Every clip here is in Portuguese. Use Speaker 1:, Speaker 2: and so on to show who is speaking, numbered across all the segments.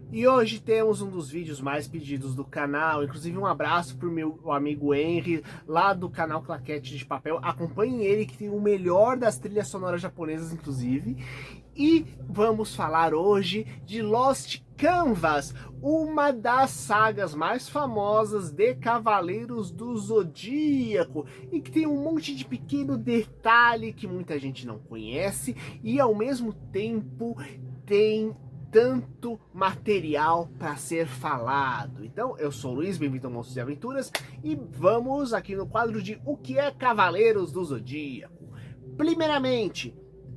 Speaker 1: E hoje temos um dos vídeos mais pedidos do canal, inclusive um abraço pro meu amigo Henry, lá do canal Claquete de Papel. Acompanhem ele, que tem o melhor das trilhas sonoras japonesas, inclusive. E vamos falar hoje de Lost Canvas, uma das sagas mais famosas de Cavaleiros do Zodíaco, e que tem um monte de pequeno detalhe que muita gente não conhece, e ao mesmo tempo tem tanto material para ser falado. Então, eu sou o Luiz, bem-vindo ao Monstros e Aventuras, e vamos aqui no quadro de O que é Cavaleiros do Zodíaco. Primeiramente,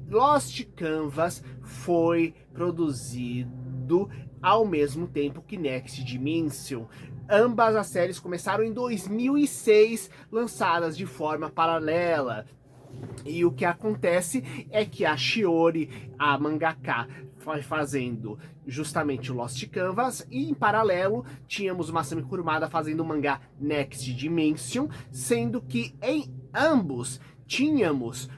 Speaker 1: Lost Canvas foi produzido ao mesmo tempo que Next Dimension. Ambas as séries começaram em 2006, lançadas de forma paralela. E o que acontece é que a Shiori, a mangaka, foi fazendo justamente o Lost Canvas, e em paralelo tínhamos o Masami Kurumada fazendo o mangá Next Dimension, sendo que em ambos tínhamos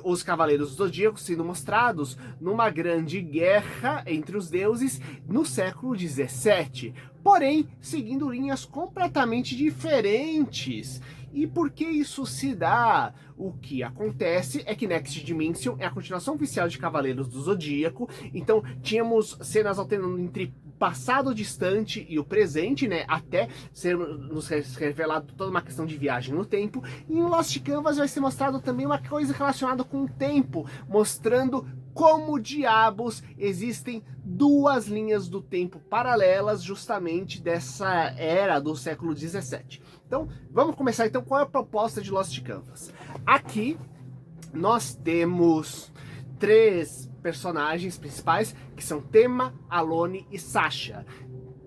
Speaker 1: os Cavaleiros do Zodíaco sendo mostrados numa grande guerra entre os deuses no século XVII, porém seguindo linhas completamente diferentes. E por que isso se dá? O que acontece é que Next Dimension é a continuação oficial de Cavaleiros do Zodíaco, então tínhamos cenas alternando entre o passado distante e o presente, né, até ser nos revelado toda uma questão de viagem no tempo. E em Lost Canvas vai ser mostrado também uma coisa relacionada com o tempo, mostrando como diabos existem duas linhas do tempo paralelas justamente dessa era do século XVII. Então, vamos começar então. Qual é a proposta de Lost Canvas? Aqui nós temos três personagens principais, que são Tema, Alone e Sasha.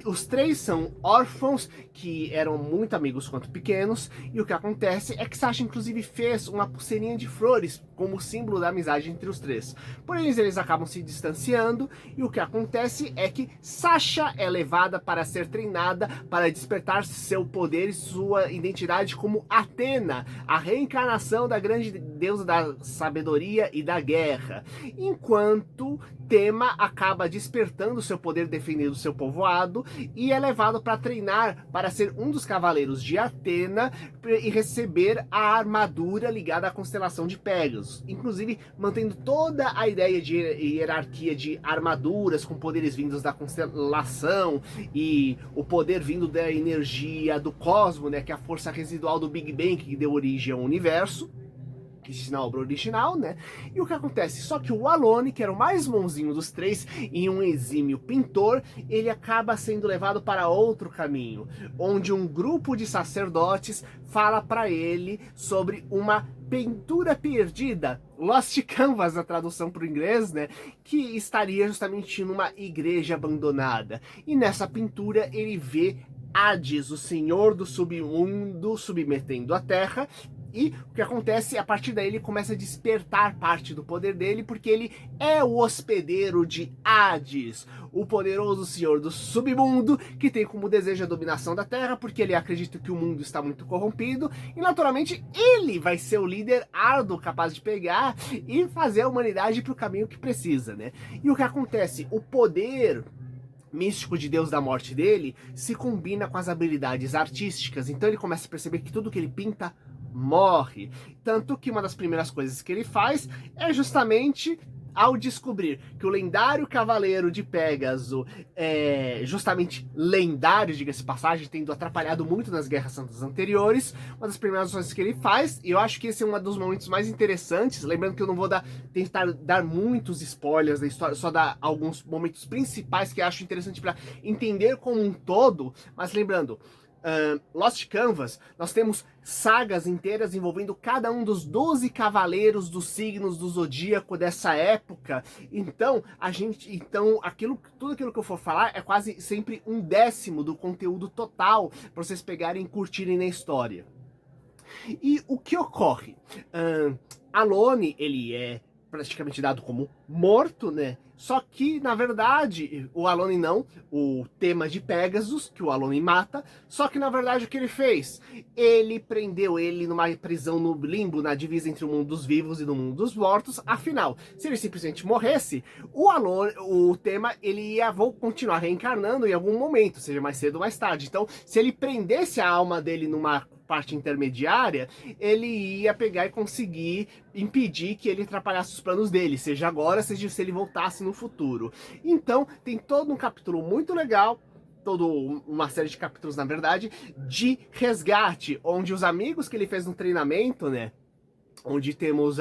Speaker 1: Os três são órfãos que eram muito amigos quando pequenos, e o que acontece é que Sasha inclusive fez uma pulseirinha de flores como símbolo da amizade entre os três. Porém, eles acabam se distanciando, e o que acontece é que Sasha é levada para ser treinada para despertar seu poder e sua identidade como Athena, a reencarnação da grande deusa da sabedoria e da guerra, enquanto Tema acaba despertando seu poder defendendo seu povoado e é levado para treinar para ser um dos cavaleiros de Atena e receber a armadura ligada à constelação de Pégasus, inclusive mantendo toda a ideia de hierarquia de armaduras com poderes vindos da constelação e o poder vindo da energia do cosmo, né, que é a força residual do Big Bang que deu origem ao universo, que existe na obra original, né? E o que acontece? Só que o Alone, que era o mais bonzinho dos três e um exímio pintor, ele acaba sendo levado para outro caminho, onde um grupo de sacerdotes fala para ele sobre uma pintura perdida, Lost Canvas, a tradução para o inglês, né? Que estaria justamente numa igreja abandonada. E nessa pintura ele vê Hades, o senhor do submundo, submetendo a terra. E o que acontece, a partir daí ele começa a despertar parte do poder dele, porque ele é o hospedeiro de Hades, o poderoso senhor do submundo, que tem como desejo a dominação da Terra, porque ele acredita que o mundo está muito corrompido, e naturalmente ele vai ser o líder árduo capaz de pegar e fazer a humanidade para o caminho que precisa, né? E o que acontece? O poder místico de Deus da morte dele se combina com as habilidades artísticas, então ele começa a perceber que tudo que ele pinta morre. Tanto que uma das primeiras coisas que ele faz é justamente ao descobrir que o lendário cavaleiro de Pégaso é justamente lendário, diga-se passagem, tendo atrapalhado muito nas guerras santas anteriores, uma das primeiras coisas que ele faz, e eu acho que esse é um dos momentos mais interessantes, lembrando que eu não vou tentar dar muitos spoilers da história, só dar alguns momentos principais que eu acho interessante para entender como um todo, mas lembrando, Lost Canvas, nós temos sagas inteiras envolvendo cada um dos 12 cavaleiros dos signos do zodíaco dessa época. Então, tudo aquilo que eu for falar é quase sempre 1/10 do conteúdo total para vocês pegarem e curtirem na história. E o que ocorre? Alone, ele é praticamente dado como morto, né? Só que, na verdade, o Alone não, o tema de Pegasus, que o Alone mata, só que, na verdade, o que ele fez? Ele prendeu ele numa prisão no limbo, na divisa entre o mundo dos vivos e do mundo dos mortos. Afinal, se ele simplesmente morresse, o Alone, o tema, ele vou continuar reencarnando em algum momento, seja mais cedo ou mais tarde. Então, se ele prendesse a alma dele numa parte intermediária, ele ia pegar e conseguir impedir que ele atrapalhasse os planos dele, seja agora, seja se ele voltasse no futuro. Então, tem todo um capítulo muito legal, toda uma série de capítulos, na verdade, de resgate, onde os amigos que ele fez no treinamento, né, onde temos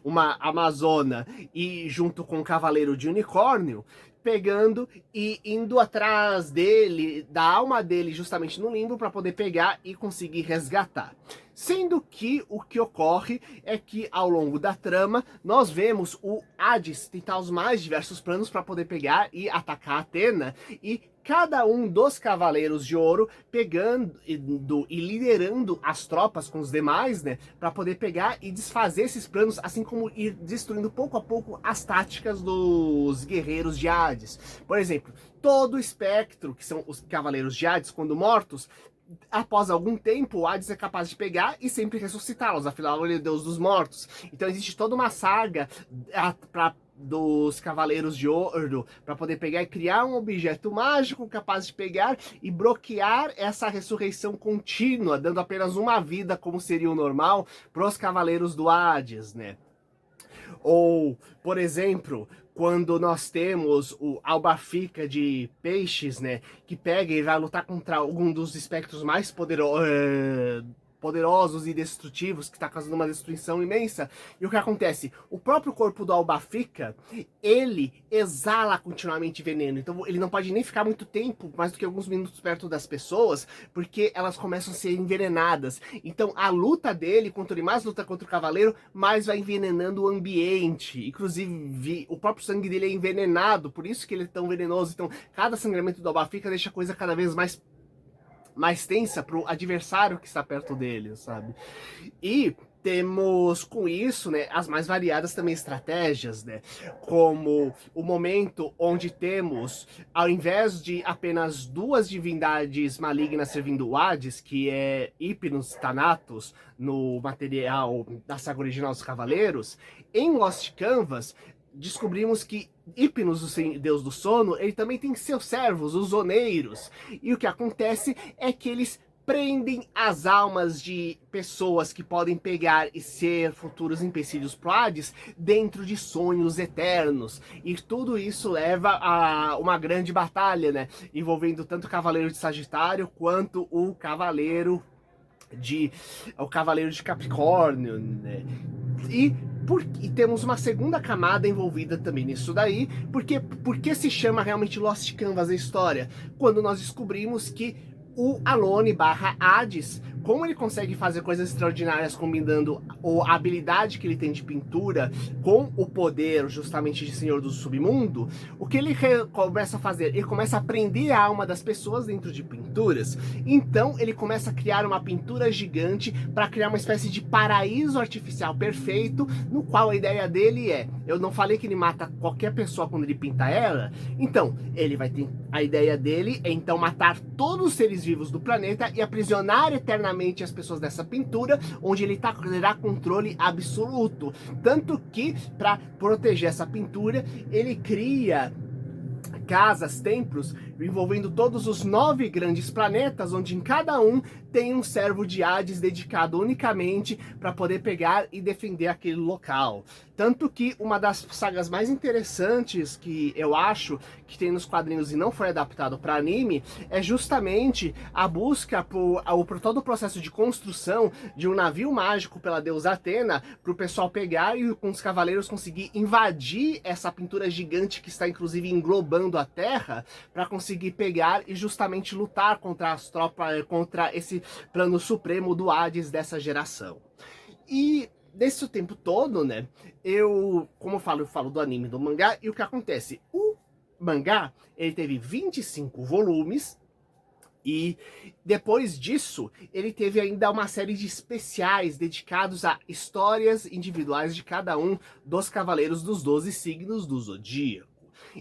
Speaker 1: uma Amazona e junto com um Cavaleiro de Unicórnio, pegando e indo atrás dele, da alma dele justamente no limbo para poder pegar e conseguir resgatar. Sendo que o que ocorre é que ao longo da trama nós vemos o Hades tentar os mais diversos planos para poder pegar e atacar Athena, e cada um dos Cavaleiros de Ouro pegando e liderando as tropas com os demais, né, para poder pegar e desfazer esses planos, assim como ir destruindo pouco a pouco as táticas dos guerreiros de Hades. Por exemplo, todo o espectro, que são os Cavaleiros de Hades, quando mortos, após algum tempo, o Hades é capaz de pegar e sempre ressuscitá-los, afinal ele é Deus dos mortos. Então existe toda uma saga dos Cavaleiros de Ouro para poder pegar e criar um objeto mágico capaz de pegar e bloquear essa ressurreição contínua, dando apenas uma vida, como seria o normal, para os Cavaleiros do Hades, né? Ou, por exemplo, quando nós temos o Albafica de Peixes, né, que pega e vai lutar contra algum dos espectros mais poderosos e destrutivos, que está causando uma destruição imensa. E o que acontece? O próprio corpo do Albafica, ele exala continuamente veneno, então ele não pode nem ficar muito tempo, mais do que alguns minutos perto das pessoas, porque elas começam a ser envenenadas. Então a luta dele, quanto ele mais luta contra o cavaleiro, mais vai envenenando o ambiente. Inclusive, o próprio sangue dele é envenenado, por isso que ele é tão venenoso. Então cada sangramento do Albafica deixa a coisa cada vez mais tensa pro adversário que está perto dele, sabe? E temos com isso, né, as mais variadas também estratégias, né, como o momento onde temos, ao invés de apenas duas divindades malignas servindo o Hades, que é Hypnos e Thanatos, no material da saga original dos Cavaleiros, em Lost Canvas, descobrimos que Hypnos, o deus do sono, ele também tem seus servos, os oneiros. E o que acontece é que eles prendem as almas de pessoas que podem pegar e ser futuros empecilhos pro Hades dentro de sonhos eternos. E tudo isso leva a uma grande batalha, né? Envolvendo tanto o Cavaleiro de Sagitário quanto o Cavaleiro de Capricórnio, né? E temos uma segunda camada envolvida também nisso daí, porque se chama realmente Lost Canvas a história? Quando nós descobrimos que o Alone barra Hades, como ele consegue fazer coisas extraordinárias combinando a habilidade que ele tem de pintura com o poder justamente de Senhor do Submundo, o que ele começa a fazer? Ele começa a prender a alma das pessoas dentro de pinturas. Então ele começa a criar uma pintura gigante para criar uma espécie de paraíso artificial perfeito, no qual a ideia dele é, eu não falei que ele mata qualquer pessoa quando ele pinta ela? Então, ele vai ter, a ideia dele é então matar todos os seres vivos do planeta e aprisionar eternamente as pessoas dessa pintura, onde ele terá controle absoluto. Tanto que, para proteger essa pintura, ele cria casas, templos, envolvendo todos os 9 grandes planetas, onde em cada um tem um servo de Hades dedicado unicamente para poder pegar e defender aquele local. Tanto que uma das sagas mais interessantes que eu acho que tem nos quadrinhos e não foi adaptado para anime é justamente a busca por todo o processo de construção de um navio mágico pela deusa Athena, para o pessoal pegar e com os cavaleiros conseguir invadir essa pintura gigante que está inclusive englobando a Terra, para conseguir pegar e justamente lutar contra as tropas, contra esse plano supremo do Hades dessa geração. E nesse tempo todo, né, como eu falo do anime e do mangá, e o que acontece? O mangá, ele teve 25 volumes, e depois disso, ele teve ainda uma série de especiais dedicados a histórias individuais de cada um dos cavaleiros dos 12 signos do zodíaco.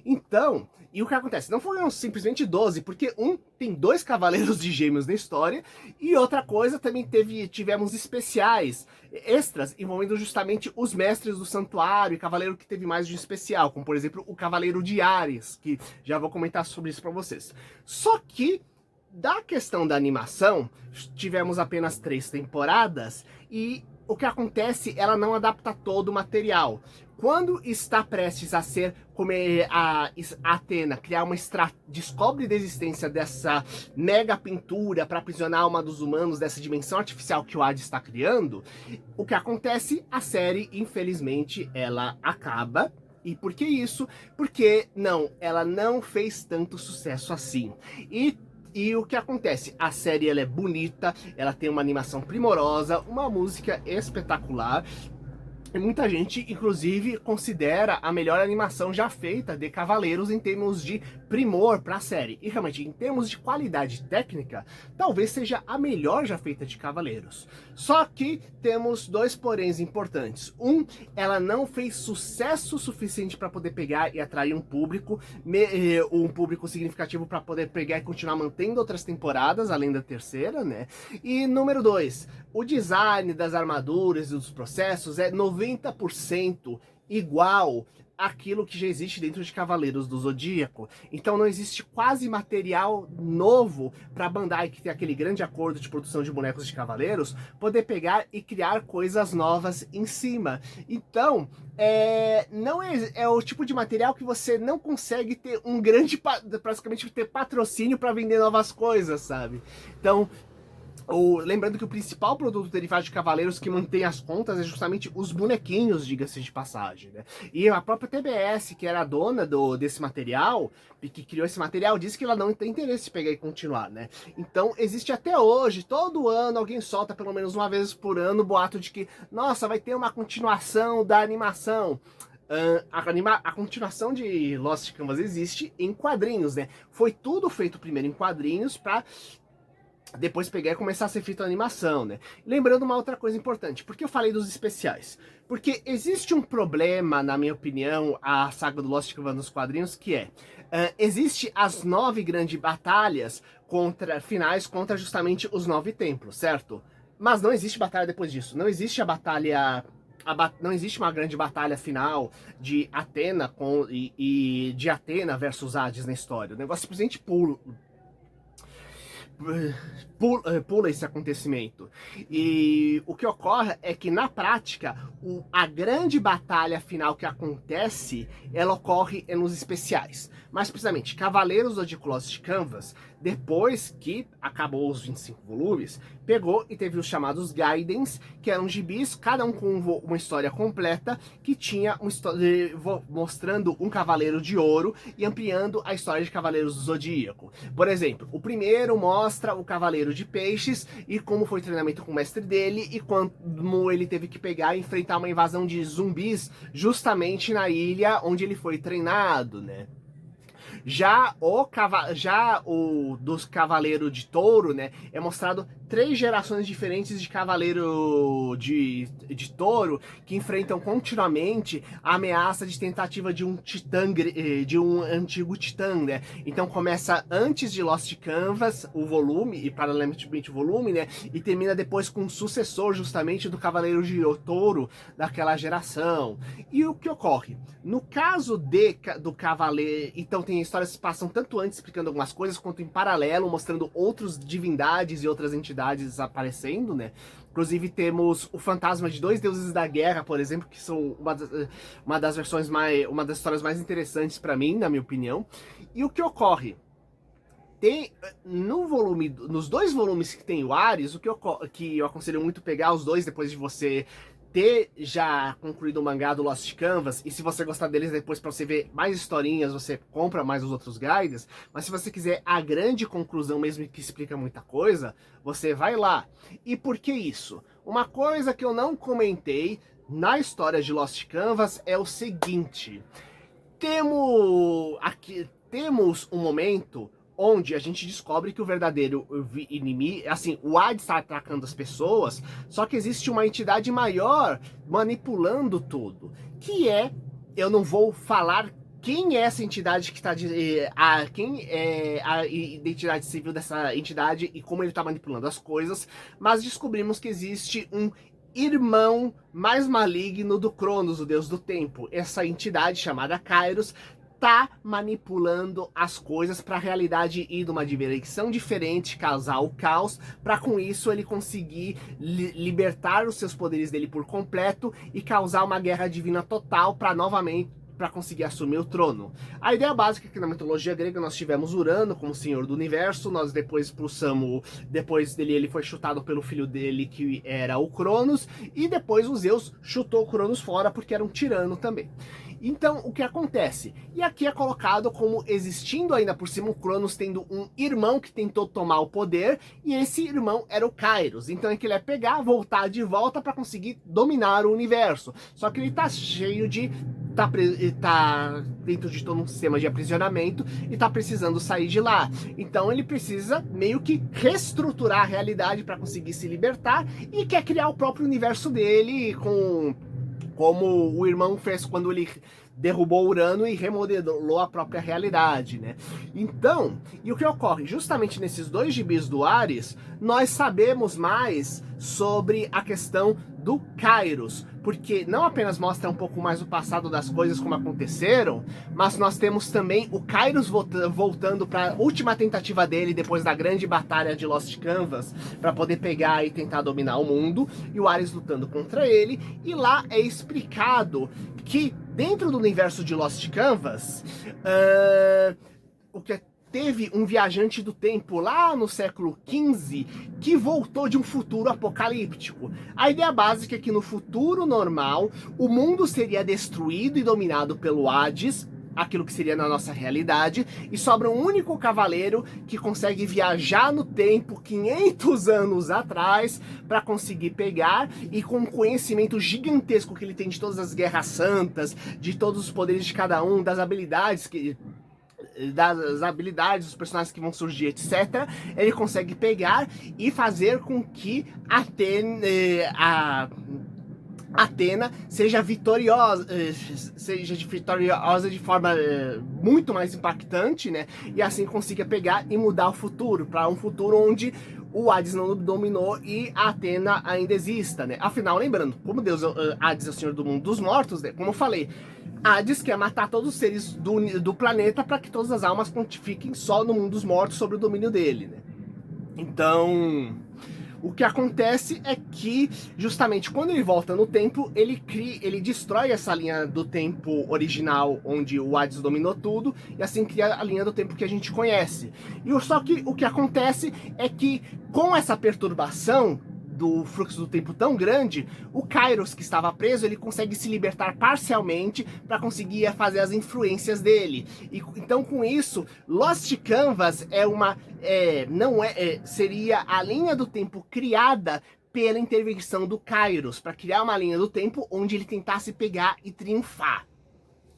Speaker 1: Então, e o que acontece? Não foram simplesmente 12, porque tem 2 Cavaleiros de Gêmeos na história, e outra coisa, também tivemos especiais, extras, envolvendo justamente os mestres do santuário e cavaleiro que teve mais de especial, como por exemplo o Cavaleiro de Ares, que já vou comentar sobre isso pra vocês. Só que, da questão da animação, tivemos apenas 3 temporadas, e o que acontece, ela não adapta todo o material. Quando está prestes a ser, como a Athena, criar descobre da existência dessa mega pintura para aprisionar a alma dos humanos, dessa dimensão artificial que o Hades está criando, o que acontece? A série, infelizmente, ela acaba. E por que isso? Porque, ela não fez tanto sucesso assim. E o que acontece? A série ela é bonita, ela tem uma animação primorosa, uma música espetacular. E muita gente, inclusive, considera a melhor animação já feita de Cavaleiros em termos de primor para a série. E realmente, em termos de qualidade técnica, talvez seja a melhor já feita de Cavaleiros. Só que temos 2 poréns importantes. Ela não fez sucesso suficiente para poder pegar e atrair um público significativo para poder pegar e continuar mantendo outras temporadas, além da terceira, né? E número 2, o design das armaduras e dos processos é 90% igual àquilo que já existe dentro de Cavaleiros do Zodíaco. Então não existe quase material novo para a Bandai, que tem aquele grande acordo de produção de bonecos de Cavaleiros, poder pegar e criar coisas novas em cima. Então, não é o tipo de material que você não consegue ter praticamente ter patrocínio para vender novas coisas, sabe? Então, lembrando que o principal produto derivado de Cavaleiros que mantém as contas é justamente os bonequinhos, diga-se de passagem, né? E a própria TBS, que era a dona desse material, e que criou esse material, disse que ela não tem interesse em pegar e continuar, né? Então existe até hoje, todo ano, alguém solta pelo menos uma vez por ano o boato de que, nossa, vai ter uma continuação da animação. A continuação de Lost Canvas existe em quadrinhos, né? Foi tudo feito primeiro em quadrinhos para depois pegar e começar a ser feita a animação, né? Lembrando uma outra coisa importante, por que eu falei dos especiais? Porque existe um problema, na minha opinião, a saga do Lost Canvas nos quadrinhos, que existe as 9 grandes batalhas finais contra justamente os 9 templos, certo? Mas não existe batalha depois disso, não existe a batalha... não existe uma grande batalha final de Athena de Athena versus Hades na história. O negócio simplesmente pula esse acontecimento. E o que ocorre é que, na prática, a grande batalha final que acontece, ela ocorre nos especiais. Mais precisamente, Cavaleiros do Zodíaco Lost Canvas, depois que acabou os 25 volumes, pegou e teve os chamados Gaidens, que eram gibis, cada um com uma história completa, que tinha uma história mostrando um Cavaleiro de Ouro e ampliando a história de Cavaleiros do Zodíaco. Por exemplo, o primeiro mostra o Cavaleiro de Peixes e como foi o treinamento com o mestre dele e como ele teve que pegar e enfrentar uma invasão de zumbis justamente na ilha onde ele foi treinado, né? Já o dos Cavaleiro de Touro, né, é mostrado 3 gerações diferentes de Cavaleiro de Touro que enfrentam continuamente a ameaça de tentativa de um titã, de um antigo titã, né? Então começa antes de Lost Canvas, o volume, e paralelamente o volume, né, e termina depois com o sucessor justamente do Cavaleiro de Touro daquela geração. E o que ocorre? No caso do Cavaleiro, então tem histórias que passam tanto antes explicando algumas coisas, quanto em paralelo mostrando outras divindades e outras entidades aparecendo, né? Inclusive temos o fantasma de 2 deuses da guerra, por exemplo, que são uma das histórias mais interessantes para mim, na minha opinião. E o que ocorre? Tem nos 2 volumes que tem o Ares, que eu aconselho muito pegar os 2 depois de você ter já concluído o mangá do Lost Canvas, e se você gostar deles depois para você ver mais historinhas, você compra mais os outros guides, mas se você quiser a grande conclusão mesmo que explica muita coisa, você vai lá. E por que isso? Uma coisa que eu não comentei na história de Lost Canvas é o seguinte: temos um momento onde a gente descobre que o verdadeiro inimigo, assim, o Hades está atacando as pessoas, só que existe uma entidade maior manipulando tudo, eu não vou falar quem é essa entidade que está quem é a identidade civil dessa entidade e como ele está manipulando as coisas, mas descobrimos que existe um irmão mais maligno do Cronos, o deus do tempo. Essa entidade chamada Kairos tá manipulando as coisas para a realidade ir numa direção diferente, causar o caos, para com isso ele conseguir libertar os seus poderes dele por completo e causar uma guerra divina total para conseguir assumir o trono. A ideia básica é que na mitologia grega nós tivemos Urano como senhor do universo, nós depois depois dele ele foi chutado pelo filho dele que era o Cronos, e depois o Zeus chutou o Cronos fora porque era um tirano também. Então, o que acontece? E aqui é colocado como existindo ainda por cima o Cronos tendo um irmão que tentou tomar o poder, e esse irmão era o Kairos. Então é que ele é pegar, voltar de volta para conseguir dominar o universo. Só que ele tá cheio de... tá dentro de todo um sistema de aprisionamento e tá precisando sair de lá. Então ele precisa meio que reestruturar a realidade para conseguir se libertar e quer criar o próprio universo dele como o irmão fez quando ele derrubou Urano e remodelou a própria realidade, né? Então, e o que ocorre? Justamente nesses dois gibis do Ares, nós sabemos mais sobre a questão do Kairos, porque não apenas mostra um pouco mais o passado das coisas como aconteceram, mas nós temos também o Kairos voltando para a última tentativa dele depois da grande batalha de Lost Canvas, para poder pegar e tentar dominar o mundo, e o Ares lutando contra ele, e lá é explicado que dentro do universo de Lost Canvas, teve um viajante do tempo lá no século XV que voltou de um futuro apocalíptico. A ideia básica é que no futuro normal, o mundo seria destruído e dominado pelo Hades, aquilo que seria na nossa realidade, e sobra um único cavaleiro que consegue viajar no tempo 500 anos atrás para conseguir pegar, e com um conhecimento gigantesco que ele tem de todas as guerras santas, de todos os poderes de cada um, das habilidades dos personagens que vão surgir, etc. Ele consegue pegar e fazer com que Atena seja vitoriosa de forma muito mais impactante, né? E assim consiga pegar e mudar o futuro, para um futuro onde o Hades não dominou e a Atena ainda exista, né? Afinal, lembrando, como Deus Hades é o senhor do mundo dos mortos, né? Como eu falei, Hades quer matar todos os seres do planeta para que todas as almas pontifiquem só no mundo dos mortos sobre o domínio dele, né? Então, o que acontece é que, justamente, quando ele volta no tempo, ele destrói essa linha do tempo original, onde o Hades dominou tudo, e assim cria a linha do tempo que a gente conhece. Só que o que acontece é que, com essa perturbação do fluxo do tempo tão grande, o Kairos, que estava preso, ele consegue se libertar parcialmente para conseguir fazer as influências dele. Então, com isso, Lost Canvas seria a linha do tempo criada pela intervenção do Kairos, para criar uma linha do tempo onde ele tentasse pegar e triunfar.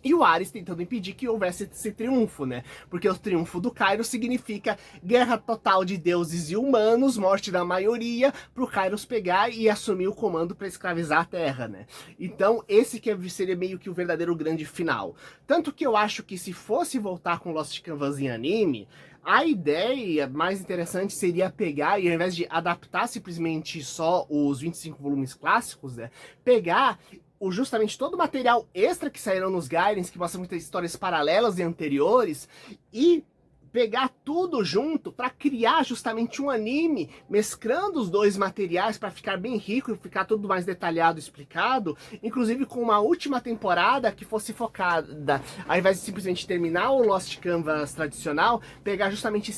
Speaker 1: E o Ares tentando impedir que houvesse esse triunfo, né? Porque o triunfo do Kairos significa guerra total de deuses e humanos, morte da maioria, pro Kairos pegar e assumir o comando para escravizar a Terra, né? Então esse seria meio que o verdadeiro grande final. Tanto que eu acho que se fosse voltar com Lost Canvas em anime, a ideia mais interessante seria pegar, e ao invés de adaptar simplesmente só os 25 volumes clássicos, né? Pegar justamente todo o material extra que saíram nos Gairens, que mostra muitas histórias paralelas e anteriores, e pegar tudo junto para criar justamente um anime, mesclando os dois materiais para ficar bem rico e ficar tudo mais detalhado, explicado, inclusive com uma última temporada que fosse focada, ao invés de simplesmente terminar o Lost Canvas tradicional, pegar justamente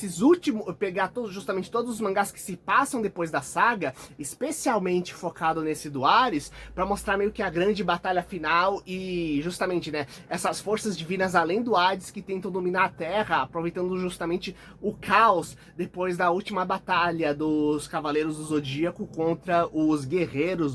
Speaker 1: justamente todos os mangás que se passam depois da saga, especialmente focado nesse do Ares, para mostrar meio que a grande batalha final e justamente, né, essas forças divinas além do Hades que tentam dominar a Terra, aproveitando justamente o caos depois da última batalha dos Cavaleiros do Zodíaco contra os guerreiros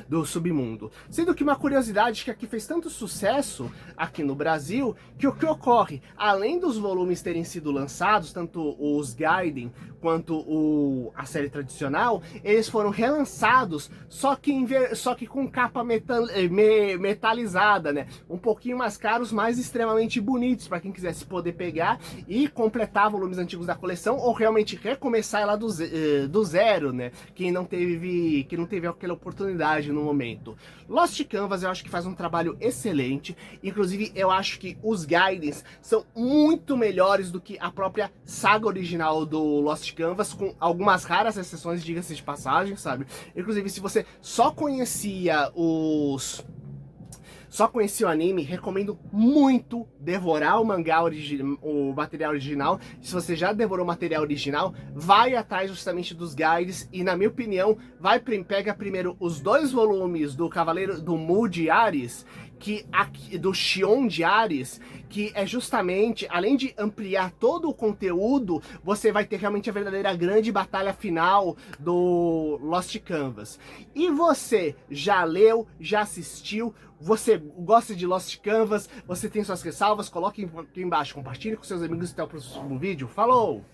Speaker 1: do submundo. Sendo que uma curiosidade que aqui fez tanto sucesso aqui no Brasil, que o que ocorre, além dos volumes terem sido lançados, tanto os Gaiden quanto a série tradicional, eles foram relançados, só que com capa metalizada, né? Um pouquinho mais caros, mas extremamente bonitos, para quem quisesse poder pegar e completar volumes antigos da coleção, ou realmente recomeçar ela do zero, né? Que não teve aquela oportunidade no momento. Lost Canvas eu acho que faz um trabalho excelente, inclusive eu acho que os Gaidens são muito melhores do que a própria saga original do Lost Canvas, com algumas raras exceções, diga-se de passagem, sabe? Inclusive, se você só conhecia o anime, recomendo muito devorar o mangá o material original. Se você já devorou o material original, vai atrás justamente dos guides e, na minha opinião, pega primeiro os 2 volumes do Cavaleiro do Mu de Ares, do Xion de Ares, que é justamente, além de ampliar todo o conteúdo, você vai ter realmente a verdadeira grande batalha final do Lost Canvas. E você já leu, já assistiu, você gosta de Lost Canvas, você tem suas ressalvas, coloque aqui embaixo, compartilhe com seus amigos e até o próximo vídeo. Falou!